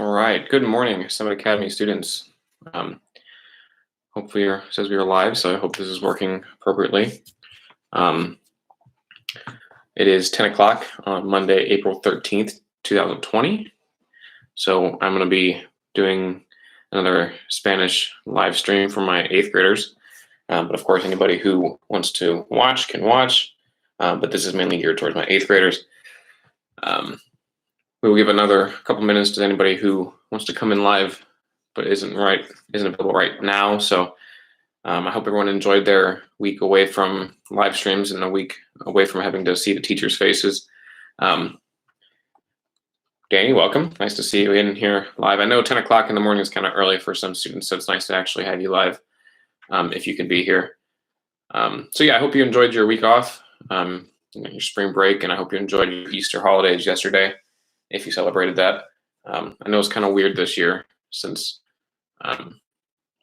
All right. Good morning, Summit Academy students. Um, Hopefully, it says we are live, so I hope this is working appropriately. Um, it is 10 o'clock on Monday, April 13th, 2020. So I'm going to be doing another Spanish live stream for my 8th graders. But of course, anybody who wants to watch can watch. But this is mainly geared towards my 8th graders. We will give another couple minutes to anybody who wants to come in live but isn't available right now. So I hope everyone enjoyed their week away from live streams and a week away from having to see the teachers' faces. Danny, welcome. Nice to see you in here live. I know 10 o'clock in the morning is kind of early for some students, so it's nice to actually have you live if you can be here. So yeah, I hope you enjoyed your week off, your spring break, and I hope you enjoyed your Easter holidays yesterday, if you celebrated that. I know it's kind of weird this year since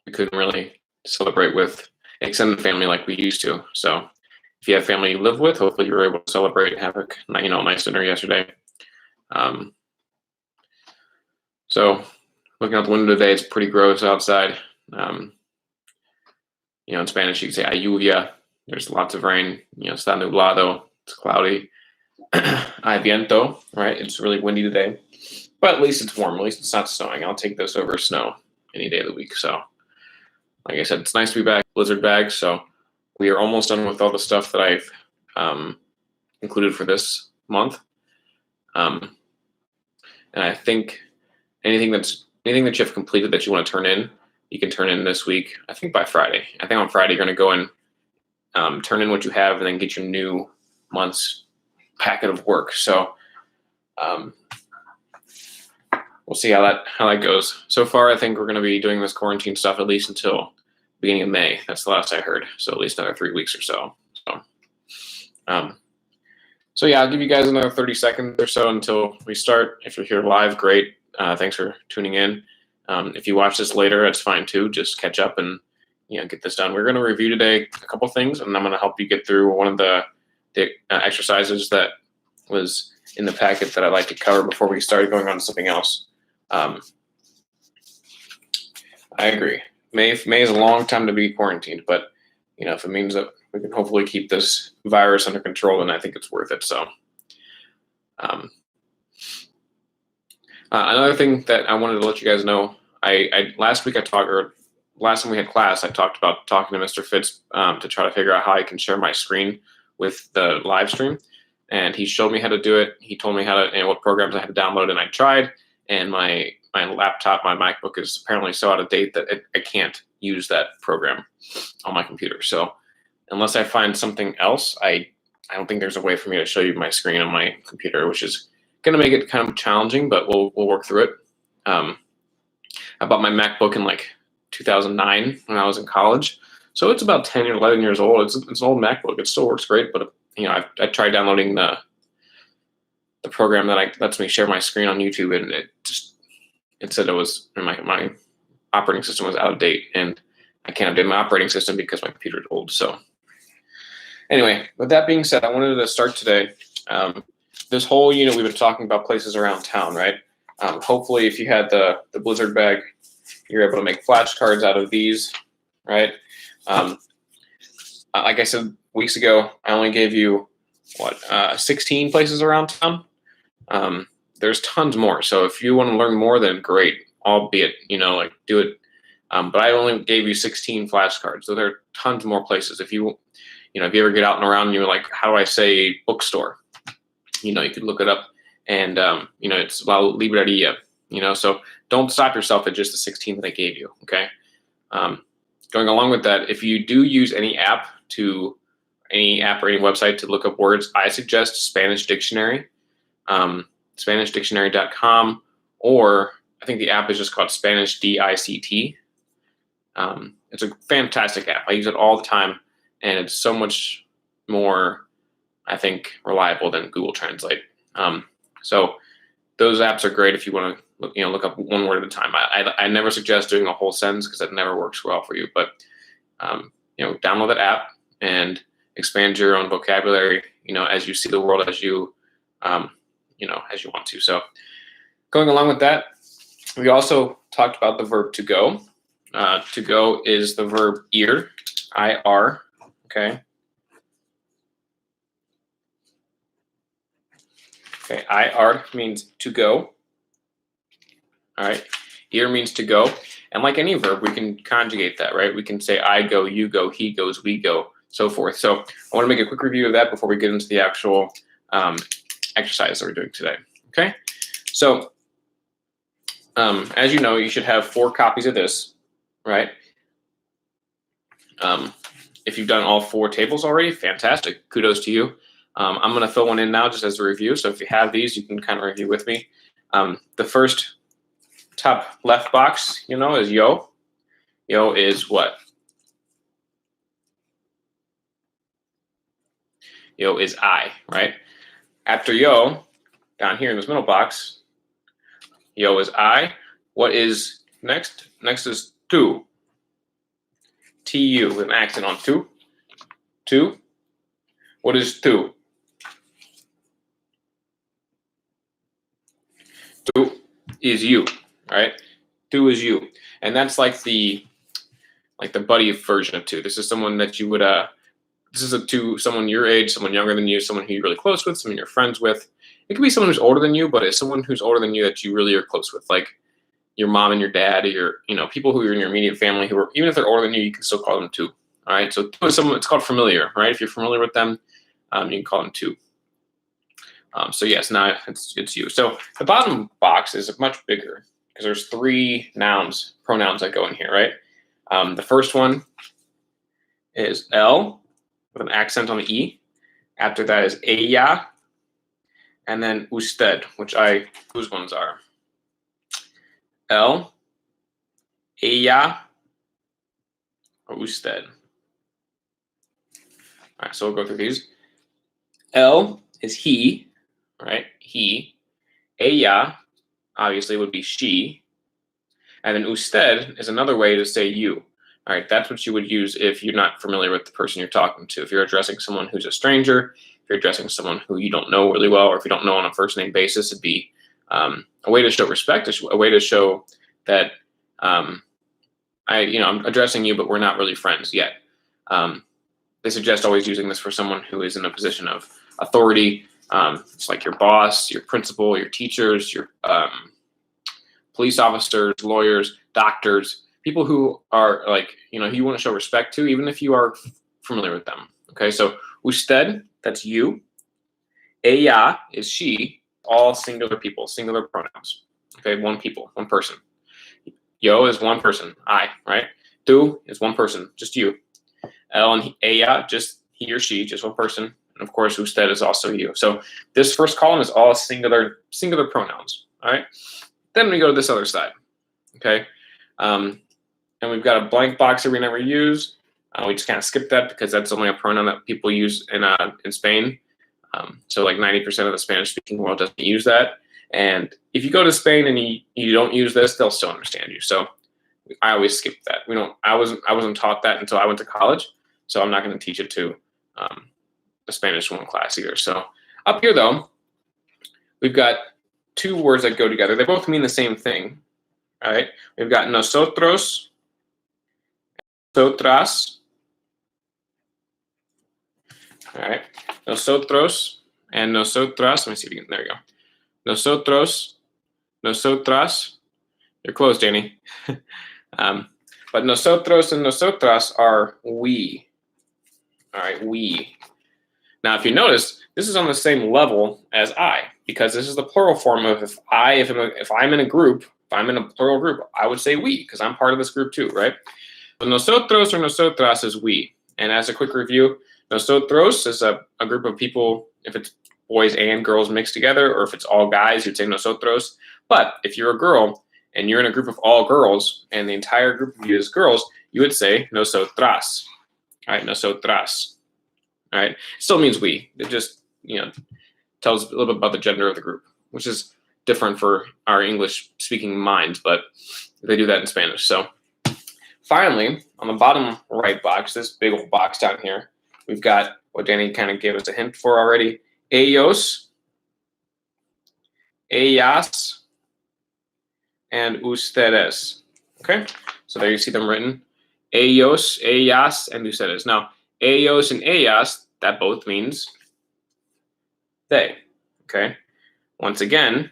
we couldn't really celebrate with extended family like we used to. So if you have family you live with, hopefully you were able to celebrate and have a nice dinner yesterday. So looking out the window today, it's pretty gross outside. In Spanish you can say hay lluvia. There's lots of rain. Está nublado. It's cloudy. Hay viento, right? It's really windy today, but at least it's warm. At least it's not snowing. I'll take this over snow any day of the week. So like I said, it's nice to be back. Blizzard bag. So we are almost done with all the stuff that I've included for this month. And I think anything that you have completed that you want to turn in, you can turn in this week. I think by Friday. I think on Friday you're going to go and turn in what you have, and then get your new month's packet of work. So we'll see how that goes. So far, I think we're going to be doing this quarantine stuff at least until beginning of May. That's the last I heard. So at least another 3 weeks or so. So yeah, I'll give you guys another 30 seconds or so until we start. If you're here live, great. Thanks for tuning in. If you watch this later, that's fine too. Just catch up and get this done. We're going to review today a couple things, and I'm going to help you get through one of the exercises that was in the packet that I'd like to cover before we start going on to something else. I agree. May is a long time to be quarantined, but if it means that we can hopefully keep this virus under control, then I think it's worth it. So another thing that I wanted to let you guys know, last time we had class, I talked about talking to Mr. Fitz to try to figure out how I can share my screen with the live stream, and he showed me how to do it. He told me how to and what programs I had to download, and I tried. And my laptop, my MacBook, is apparently so out of date that I can't use that program on my computer. So unless I find something else, I don't think there's a way for me to show you my screen on my computer, which is going to make it kind of challenging, but we'll work through it. I bought my MacBook in like 2009 when I was in college. So it's about 10 or 11 years old. It's an old MacBook. It still works great, but I tried downloading the program that lets me share my screen on YouTube, and it said it was my operating system was out of date, and I can't update my operating system because my computer is old. So anyway, with that being said, I wanted to start today. This whole unit we've been talking about places around town, right? Hopefully, if you had the Blizzard bag, you're able to make flashcards out of these, right? Like I said weeks ago, I only gave you 16 places around town. There's tons more. So if you want to learn more, then great. Albeit, do it. But I only gave you 16 flashcards. So there are tons more places. If you ever get out and around and you're like, how do I say bookstore? You could look it up, and it's La Libreria. So don't stop yourself at just the 16 that I gave you. Okay. Going along with that, if you do use any app or any website to look up words, I suggest Spanish Dictionary, SpanishDictionary.com, or I think the app is just called Spanish DICT. It's a fantastic app. I use it all the time, and it's so much more, I think, reliable than Google Translate. So those apps are great if you want to look up one word at a time. I never suggest doing a whole sentence because that never works well for you. But download that app and expand your own vocabulary. As you see the world, as you want to. So going along with that, We also talked about the verb to go. To go is the verb ir, I-R, okay? Okay, IR means to go. All right, ir means to go. And like any verb, we can conjugate that, right? We can say I go, you go, he goes, we go, so forth. So I want to make a quick review of that before we get into the actual exercise that we're doing today, okay? So as you know, you should have 4 copies of this, right? If you've done all 4 tables already, fantastic. Kudos to you. I'm going to fill one in now just as a review. So if you have these, you can kind of review with me. The first top left box, is yo. Yo is what? Yo is I, right? After yo, down here in this middle box, yo is I. What is next? Next is tu. Tu with an accent on tu. Tu. What is tu? Tu is you, right? Tu is you. And that's like the buddy version of tu. This is someone that you would this is someone your age, someone younger than you, someone who you're really close with, someone you're friends with. It could be someone who's older than you, but it's someone who's older than you that you really are close with, like your mom and your dad, or your people who are in your immediate family who are, even if they're older than you, you can still call them tu. All right, so tu is someone. It's called familiar, right? If you're familiar with them, you can call them tu. So yes, now it's you. So the bottom box is much bigger because there's 3 pronouns that go in here, right? The first one is el with an accent on the e. After that is ella, and then usted, whose ones are el, ella, or usted. All right, so we'll go through these. El is he, right? He. Ella, obviously, would be she. And then usted is another way to say you. All right, that's what you would use if you're not familiar with the person you're talking to. If you're addressing someone who's a stranger, if you're addressing someone who you don't know really well, or if you don't know on a first name basis, it'd be a way to show respect, a way to show that I'm addressing you, but we're not really friends yet. They suggest always using this for someone who is in a position of authority. It's like your boss, your principal, your teachers, your police officers, lawyers, doctors, people who are who you want to show respect to, even if you are familiar with them. Okay, so usted, that's you. Ella is she, all singular people, singular pronouns. Okay, one person. Yo is one person, I, right? Tu is one person, just you. El and ella, just he or she, just one person. And of course, usted is also you. So this first column is all singular pronouns, all right? Then we go to this other side, okay? And we've got a blank box that we never use. We just kind of skip that because that's only a pronoun that people use in Spain. So like 90% of the Spanish-speaking world doesn't use that. And if you go to Spain and you don't use this, they'll still understand you. So I always skip that. I wasn't taught that until I went to college. So I'm not going to teach it to the Spanish 1 class either. So up here though, we've got 2 words that go together. They both mean the same thing. All right. We've got nosotros, nosotras. All right. Nosotros and nosotras. Let me see if you can. There we go. Nosotros, nosotras. You're close, Danny. But nosotros and nosotras are we. All right, we. Now, if you notice, this is on the same level as I, because this is the plural form of if I'm in a group, if I'm in a plural group, I would say we, because I'm part of this group too, right? But nosotros or nosotras is we. And as a quick review, nosotros is a group of people, if it's boys and girls mixed together, or if it's all guys, you'd say nosotros. But if you're a girl and you're in a group of all girls, and the entire group of you is girls, you would say nosotras. All right, nosotras. All right, it still means we. It just tells a little bit about the gender of the group, which is different for our English-speaking minds, but they do that in Spanish. So finally, on the bottom right box, this big old box down here, we've got what Danny kind of gave us a hint for already. Ellos, ellas, and ustedes. Okay, so there you see them written. Ellos, ellas, and ustedes. Now, ellos and ellas, that both means they. Okay, once again,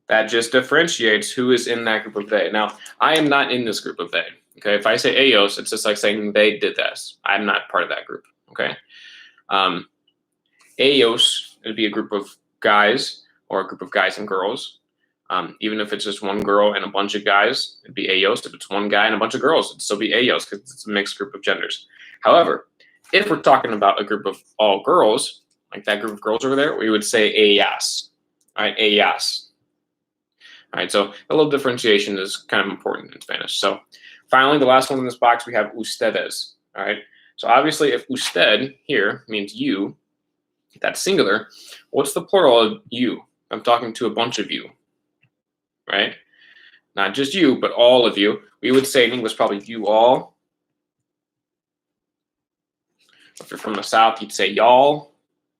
that just differentiates who is in that group of they. Now, I am not in this group of they. Okay, if I say ellos, it's just like saying they did this. I'm not part of that group. Okay, ellos would be a group of guys or a group of guys and girls. Even if it's just one girl and a bunch of guys, it'd be ellos. If it's one guy and a bunch of girls, it'd still be ellos because it's a mixed group of genders. However, if we're talking about a group of all girls, like that group of girls over there, we would say ellas. All right, ellas. All right, so a little differentiation is kind of important in Spanish. So finally, the last one in this box, we have ustedes. All right, so obviously if usted here means you, that's singular. What's the plural of you? I'm talking to a bunch of you, right? Not just you, but all of you. We would say in English probably you all. If you're from the South, you'd say y'all,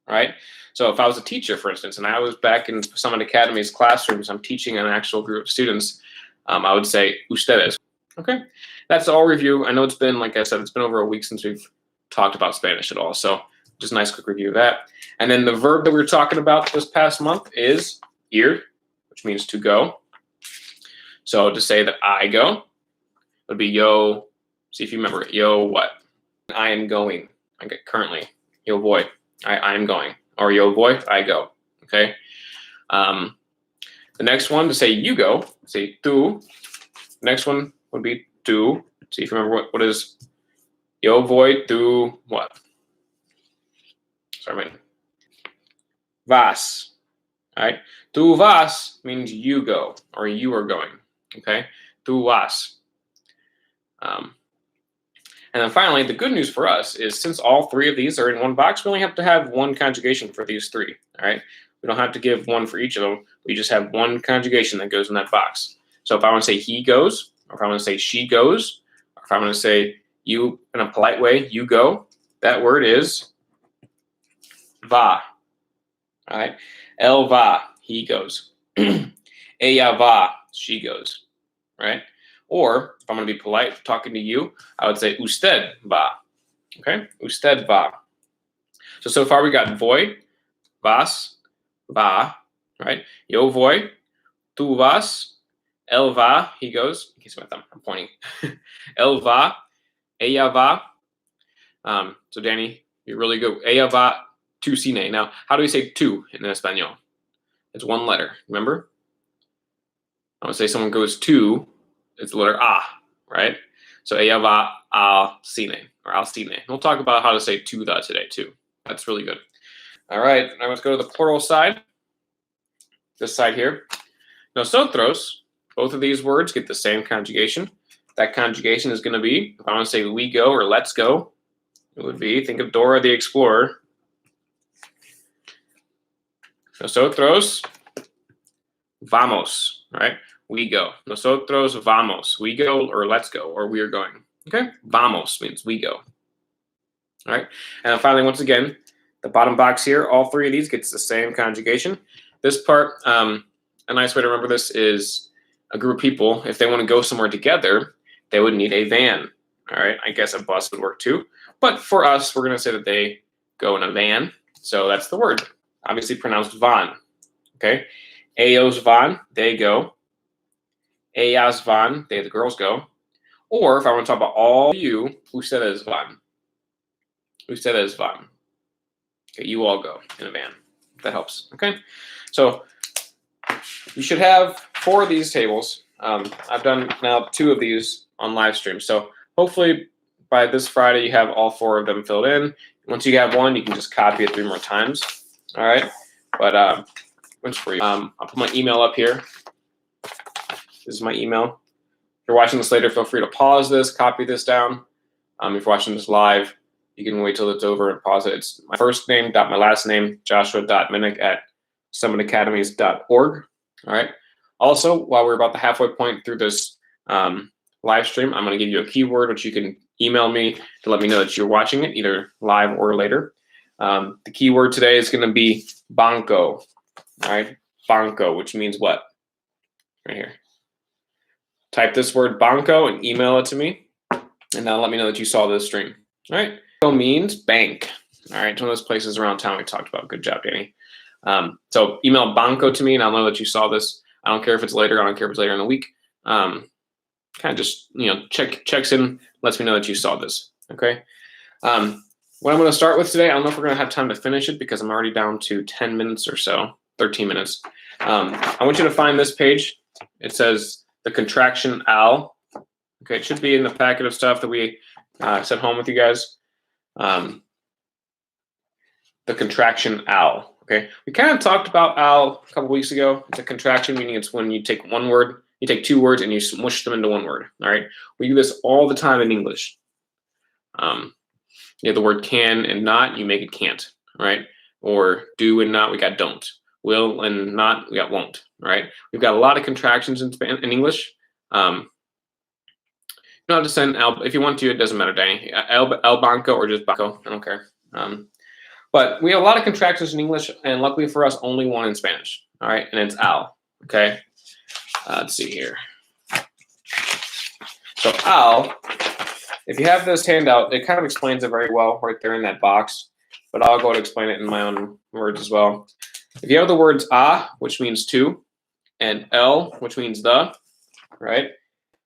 right? So if I was a teacher, for instance, and I was back in Summit Academy's classrooms, I'm teaching an actual group of students, I would say ustedes. Okay, that's all review. I know it's been, like I said, it's been over a week since we've talked about Spanish at all. So just a nice quick review of that. And then the verb that we were talking about this past month is ir, which means to go. So to say that I go would be yo, see if you remember it, yo what? I am going, okay, currently, yo voy, I am going. Or yo voy, I go, okay? The next one, to say you go, say tú. Next one would be tú. See if you remember what is yo voy, tú what? Sorry, vas, all right? Tú vas means you go, or you are going, okay? Tú vas. And then finally, the good news for us is since all three of these are in one box, we only have to have one conjugation for these three, all right? We don't have to give one for each of them. We just have one conjugation that goes in that box. So if I want to say he goes, or if I want to say she goes, or if I want to say you in a polite way, you go, that word is va, all right? Él va, he goes. Ella va, she goes, right? Or if I'm going to be polite talking to you, I would say usted va. Okay? Usted va. So far we got voy, vas, va, right? Yo voy, tú vas, él va, he goes. In case my thumb, I'm pointing. Él va, ella va. So Danny, you're really good. Ella va tu cine. Now, how do we say tu in Espanol? It's one letter, remember? I would say someone goes to, it's the letter A, right? So ella va al cine, or al cine. We'll talk about how to say to the today too. That's really good. All right, now let's go to the plural side. This side here. Nosotros, both of these words get the same conjugation. That conjugation is going to be, if I want to say we go or let's go, it would be, think of Dora the Explorer. Nosotros vamos, right? We go. Nosotros vamos. We go or let's go or we are going. Okay? Vamos means we go. All right? And then finally, once again, the bottom box here, all three of these gets the same conjugation. This part, a nice way to remember this is a group of people, if they want to go somewhere together, they would need a van. All right? I guess a bus would work too. But for us, we're going to say that they go in a van. So that's the word. Obviously pronounced van. Okay? Ellos van, they go. Ellas van, they, the girls, go. Or if I want to talk about all of you, ustedes van. Ustedes van. Okay, you all go in a van. That helps. Okay, so you should have 4 of these tables. I've done now 2 of these on live stream. So hopefully by this Friday you have all 4 of them filled in. Once you have one, you can just copy it 3 more times. All right, but what's for you? I'll put my email up here. This is my email. If you're watching this later, feel free to pause this, copy this down. If you're watching this live, you can wait till it's over and pause it. It's my first name dot my last name, joshua.minnick@summitacademies.org. All right. Also, while we're about the halfway point through this live stream, I'm going to give you a keyword which you can email me to let me know that you're watching it, either live or later. The keyword today is going to be banco. All right. Banco, which means what? right here. Type this word banco and email it to me, and now let me know that you saw this stream. All right. Banco means bank. All right. It's one of those places around town we talked about. Good job, Danny. So email banco to me, and I'll know that you saw this. I don't care if it's later. I don't care if it's later in the week. Kind of just checks in, lets me know that you saw this. Okay. What I'm going to start with today, I don't know if we're going to have time to finish it because I'm already down to 10 minutes or so, 13 minutes. I want you to find this page. It says the contraction al. Okay, it should be in the packet of stuff that we sent home with you guys. The contraction al. Okay, we kind of talked about al a couple weeks ago. It's a contraction, meaning it's when you take one word, you take two words, and you smush them into one word. All right, we do this all the time in English. You have the word can and not, you make it can't, right? Or do and not, we got don't. Will and not, we got won't, right? We've got a lot of contractions in English. You don't have to send al, if you want to, it doesn't matter, Danny. El banco or just banco, I don't care. But we have a lot of contractions in English, and luckily for us, only one in Spanish, all right? And it's al, okay? Let's see here. So al, if you have this handout, it kind of explains it very well right there in that box, but I'll go and explain it in my own words as well. If you have the words a, which means to, and el, which means the, right?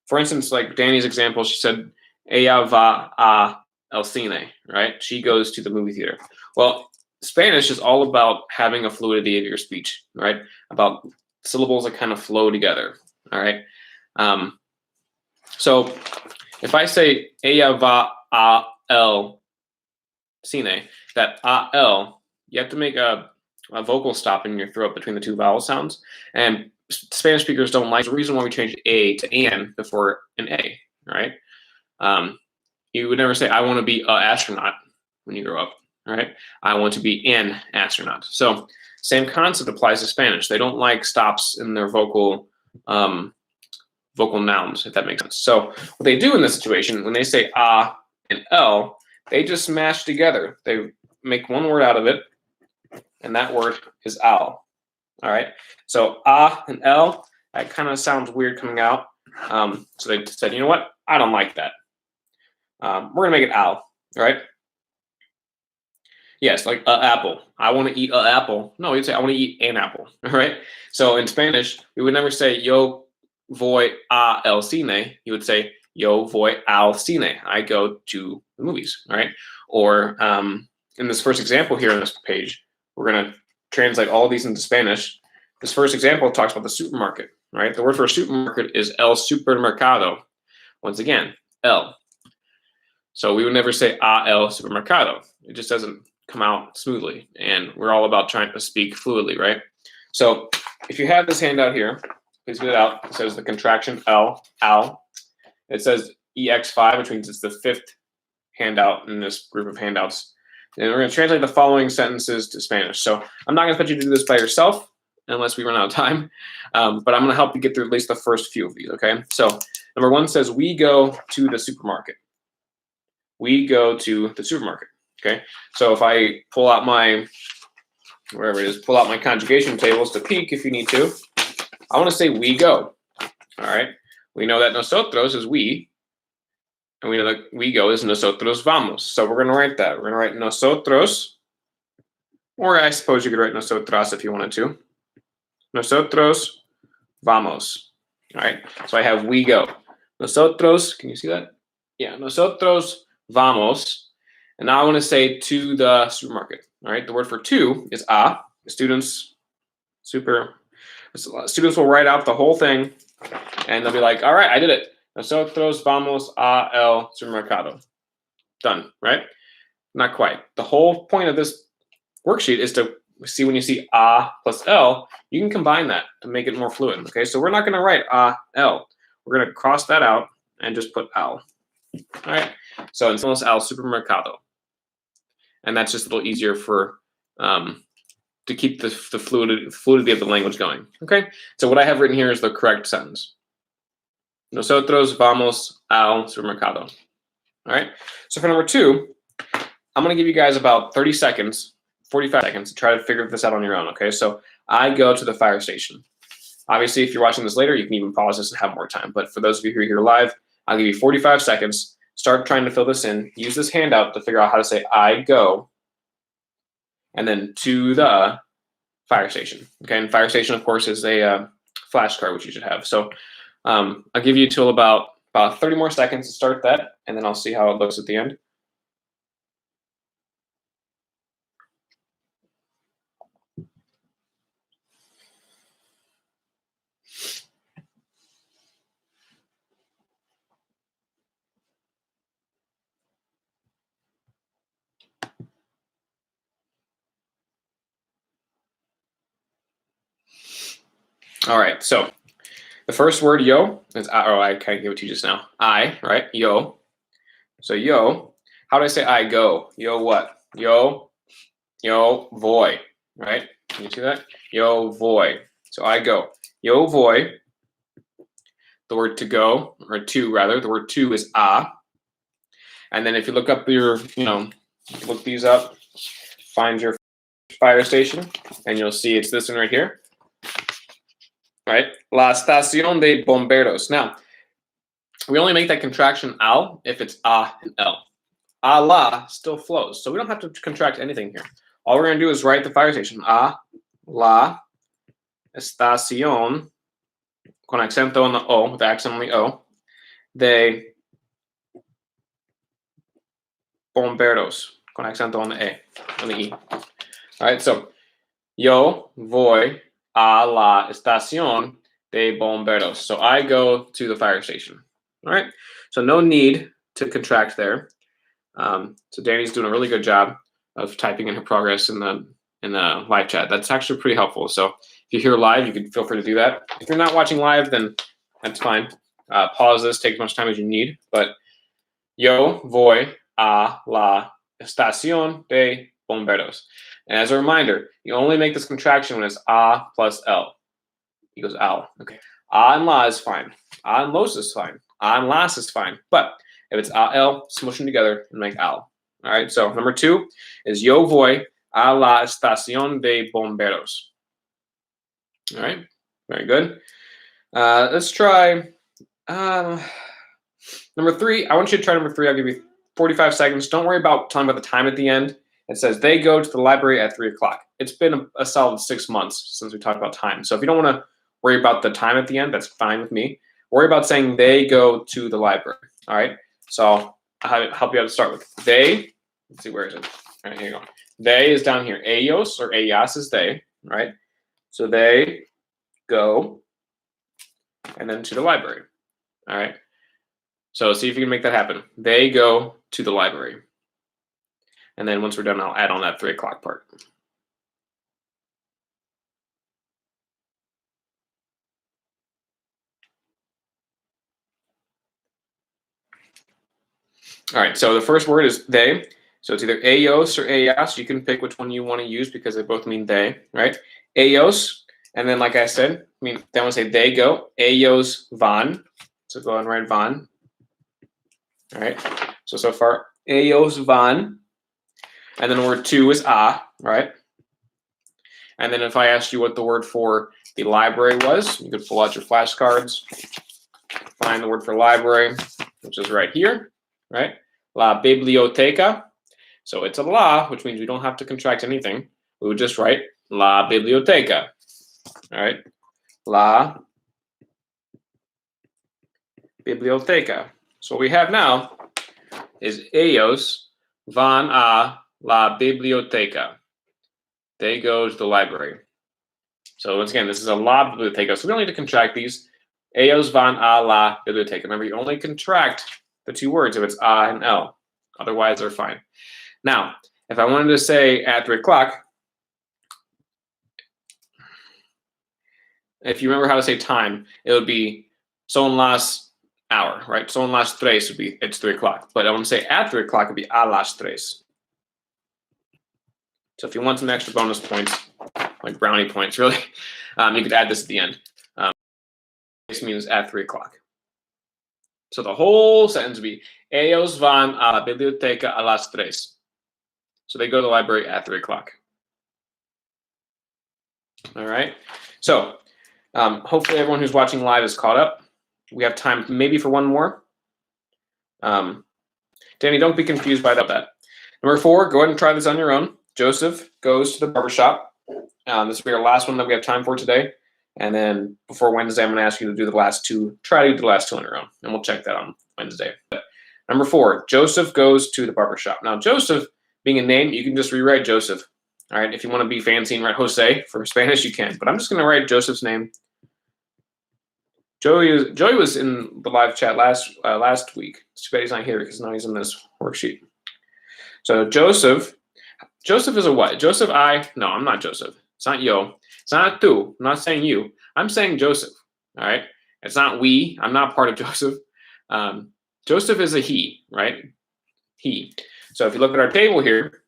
For instance, like Danny's example, she said, ella va a el cine, right? She goes to the movie theater. Well, Spanish is all about having a fluidity of your speech, right? About syllables that kind of flow together, all right? So if I say ella va a el cine, that a el, you have to make a vocal stop in your throat between the two vowel sounds. And Spanish speakers don't like the reason why we changed a to an before an a, right? You would never say, I want to be an astronaut when you grow up, right? I want to be an astronaut. So same concept applies to Spanish. They don't like stops in their vocal nouns, if that makes sense. So what they do in this situation, when they say a and el, they just smash together. They make one word out of it, and that word is al. All right. So a and el, that kind of sounds weird coming out. So they said, you know what? I don't like that. We're gonna make it al. All right. Yes, like apple. I want to eat an apple. No, you'd say I want to eat an apple. All right. So in Spanish, we would never say yo voy a el cine. You would say yo voy al cine. I go to the movies. All right. Or in this first example here on this page, we're gonna translate all of these into Spanish. This first example talks about the supermarket. Right. The word for supermarket is el supermercado. Once again, el. So we would never say a el supermercado. It just doesn't come out smoothly, and we're all about trying to speak fluidly, right? So if you have this handout here, please get it out. It says the contraction al. It says EX5, which means it's the fifth handout in this group of handouts. And we're going to translate the following sentences to Spanish. So I'm not going to put you to do this by yourself unless we run out of time, but I'm going to help you get through at least the first few of these, okay? So number one says, we go to the supermarket. We go to the supermarket. Okay, so if I pull out my, wherever it is, pull out my conjugation tables to peek if you need to, I want to say we go. All right, we know that nosotros is we, and we know that we go is nosotros vamos. So we're going to write that. We're going to write nosotros, or I suppose you could write nosotras if you wanted to. Nosotros vamos. All right, so I have we go. Nosotros, can you see that? Yeah, nosotros vamos. And now I want to say to the supermarket. All right, the word for to is a. The students will write out the whole thing, and they'll be like, all right, I did it. Nosotros vamos a el supermercado. Done, right? Not quite. The whole point of this worksheet is to see when you see a plus el, you can combine that to make it more fluid. Okay, so we're not going to write a, el. We're going to cross that out and just put al. All right, so entonces al supermercado. And that's just a little easier for to keep the fluidity of the language going. Okay, so what I have written here is the correct sentence. Nosotros vamos al supermercado. All right, so for number two, I'm going to give you guys about 30 seconds, 45 seconds to try to figure this out on your own. Okay, so I go to the fire station. Obviously, if you're watching this later, you can even pause this and have more time. But for those of you who are here live, I'll give you 45 seconds. Start trying to fill this in. Use this handout to figure out how to say I go, and then to the fire station. Okay, and fire station, of course, is a flashcard, which you should have. So I'll give you till about 30 more seconds to start that, and then I'll see how it looks at the end. All right, so the first word, yo, is I kind of gave it to you just now. I, right? Yo. So yo, how do I say I go? Yo what? Yo voy, right? Can you see that? Yo voy. So I go. Yo voy. The word to go, or to rather, the word to is a. And then if you look up your, look these up, find your fire station, and you'll see it's this one right here. Right? La estación de bomberos. Now, we only make that contraction al if it's a and l. A la still flows, so we don't have to contract anything here. All we're going to do is write the fire station. A la estación, con acento on the O, with the accent on the O, de bomberos, con acento on the E, on the E. All right, so yo voy a la estación de bomberos. So I go to the fire station. All right, so no need to contract there. So Danny's doing a really good job of typing in her progress in the live chat. That's actually pretty helpful. So if you're here live, you can feel free to do that. If you're not watching live, then that's fine. Pause this, take as much time as you need. But yo voy a la estación de bomberos. And as a reminder, you only make this contraction when it's a plus l. Equals al. Okay. A and la is fine. A and los is fine. A and las is fine. But if it's al, smush them together and make al. All right. So number 2 is yo voy a la estación de bomberos. All right. Very good. Let's try number 3. I want you to try number 3. I'll give you 45 seconds. Don't worry about telling about the time at the end. It says they go to the library at 3 o'clock. It's been a solid 6 months since we talked about time. So if you don't want to worry about the time at the end, that's fine with me. Worry about saying they go to the library. All right. So I'll help you out to start with. They, let's see, where is it? All right, here you go. They is down here. Ellos or ellas is they, right? So they go and then to the library. All right. So see if you can make that happen. They go to the library. And then once we're done, I'll add on that 3 o'clock part. All right, so the first word is they. So it's either ellos or ellas. You can pick which one you want to use because they both mean they, right? Ellos, and then like I said, then we say they go. Ellos van. So go ahead and write van. All right. So far, ellos van. And then the word to is a, right? And then if I asked you what the word for the library was, you could pull out your flashcards, find the word for library, which is right here, right? La biblioteca. So it's a la, which means we don't have to contract anything. We would just write la biblioteca, all right? La biblioteca. So what we have now is ellos van a la biblioteca. They go to the library. So once again, this is a la biblioteca. So we don't need to contract these. Ellos van a la biblioteca. Remember, you only contract the 2 words if it's a and l. Otherwise, they're fine. Now, if I wanted to say at 3 o'clock, if you remember how to say time, it would be son las hour, right? Son las tres would be it's 3 o'clock. But I want to say at 3 o'clock, it would be a las tres. So if you want some extra bonus points, like brownie points, really, you could add this at the end. This means at 3 o'clock. So the whole sentence would be ellos van a la biblioteca a las tres. So they go to the library at 3 o'clock. All right. So Hopefully everyone who's watching live is caught up. We have time maybe for one more. Danny, don't be confused by that. Number 4, go ahead and try this on your own. Joseph goes to the barbershop. This will be our last one that we have time for today. And then before Wednesday, I'm going to ask you to do the last 2. Try to do the last 2 on your own, and we'll check that on Wednesday. Number 4, Joseph goes to the barbershop. Now, Joseph being a name, you can just rewrite Joseph. All right, if you want to be fancy and write Jose for Spanish, you can. But I'm just going to write Joseph's name. Joey was in the live chat last week. It's too bad he's not here because now he's in this worksheet. So Joseph is a what? Joseph, no, I'm not Joseph. It's not yo. It's not tu. I'm not saying you. I'm saying Joseph. All right. It's not we. I'm not part of Joseph. Joseph is a he, right? He. So if you look at our table here,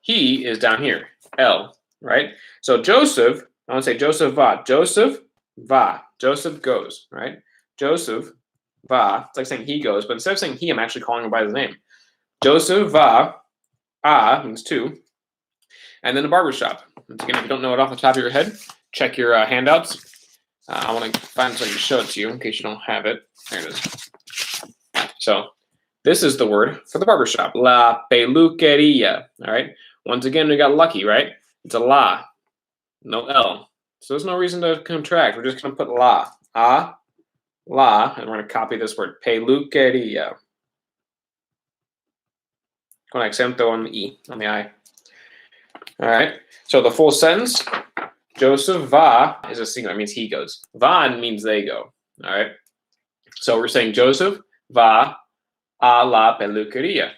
he is down here. L, right? So Joseph, I want to say Joseph va. Joseph va. Joseph goes, right? Joseph va. It's like saying he goes, but instead of saying he, I'm actually calling him by his name. Joseph va. Means 2. And then the barbershop. Once again, if you don't know it off the top of your head, check your handouts. I want to find something to show it to you in case you don't have it. There it is. So this is the word for the barbershop. La peluqueria. All right. Once again, we got lucky, right? It's a la, no L. So there's no reason to contract. We're just going to put la. La, and we're going to copy this word. Peluqueria. Con acento on the E, on the I. All right. So the full sentence, Joseph va is a singular. It means he goes. Van means they go. All right. So we're saying Joseph va a la peluqueria.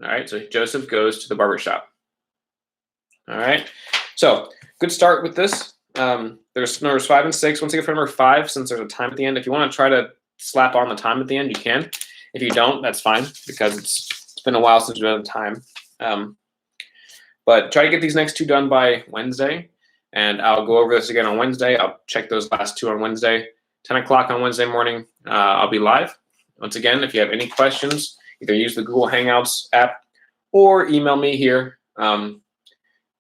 All right. So Joseph goes to the barbershop. All right. So good start with this. There's numbers 5 and 6. Once again, for number 5, since there's a time at the end, if you want to try to slap on the time at the end, you can. If you don't, that's fine because it's been a while since we've done time. But try to get these next 2 done by Wednesday, and I'll go over this again on Wednesday. I'll check those last 2 on Wednesday. 10 o'clock on Wednesday morning, I'll be live. Once again, if you have any questions, either use the Google Hangouts app or email me here.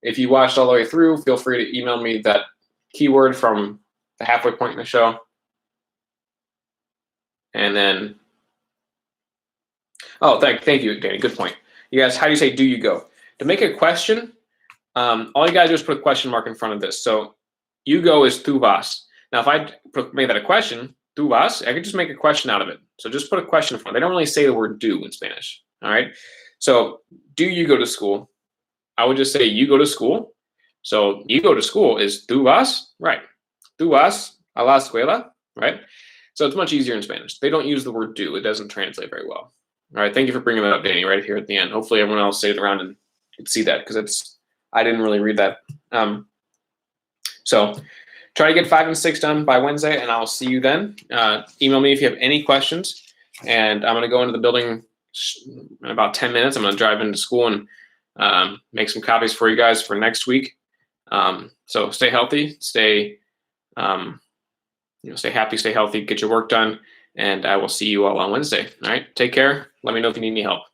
If you watched all the way through, feel free to email me that keyword from the halfway point in the show. And then, thank you, Danny. Good point. You guys, how do you say do you go? To make a question, all you gotta do is put a question mark in front of this. So you go is tu vas. Now, if I made that a question, tu vas, I could just make a question out of it. So just put a question in front. They don't really say the word do in Spanish. All right. So do you go to school? I would just say you go to school. So you go to school is tu vas, right? Tu vas a la escuela, right? So it's much easier in Spanish. They don't use the word do. It doesn't translate very well. All right. Thank you for bringing that up, Danny, right here at the end. Hopefully everyone else stayed around and could see that because I didn't really read that. So try to get 5 and 6 done by Wednesday, and I'll see you then. Email me if you have any questions. And I'm going to go into the building in about 10 minutes. I'm going to drive into school and make some copies for you guys for next week. So stay healthy, stay happy, stay healthy, get your work done, and I will see you all on Wednesday. All right, take care. Let me know if you need any help.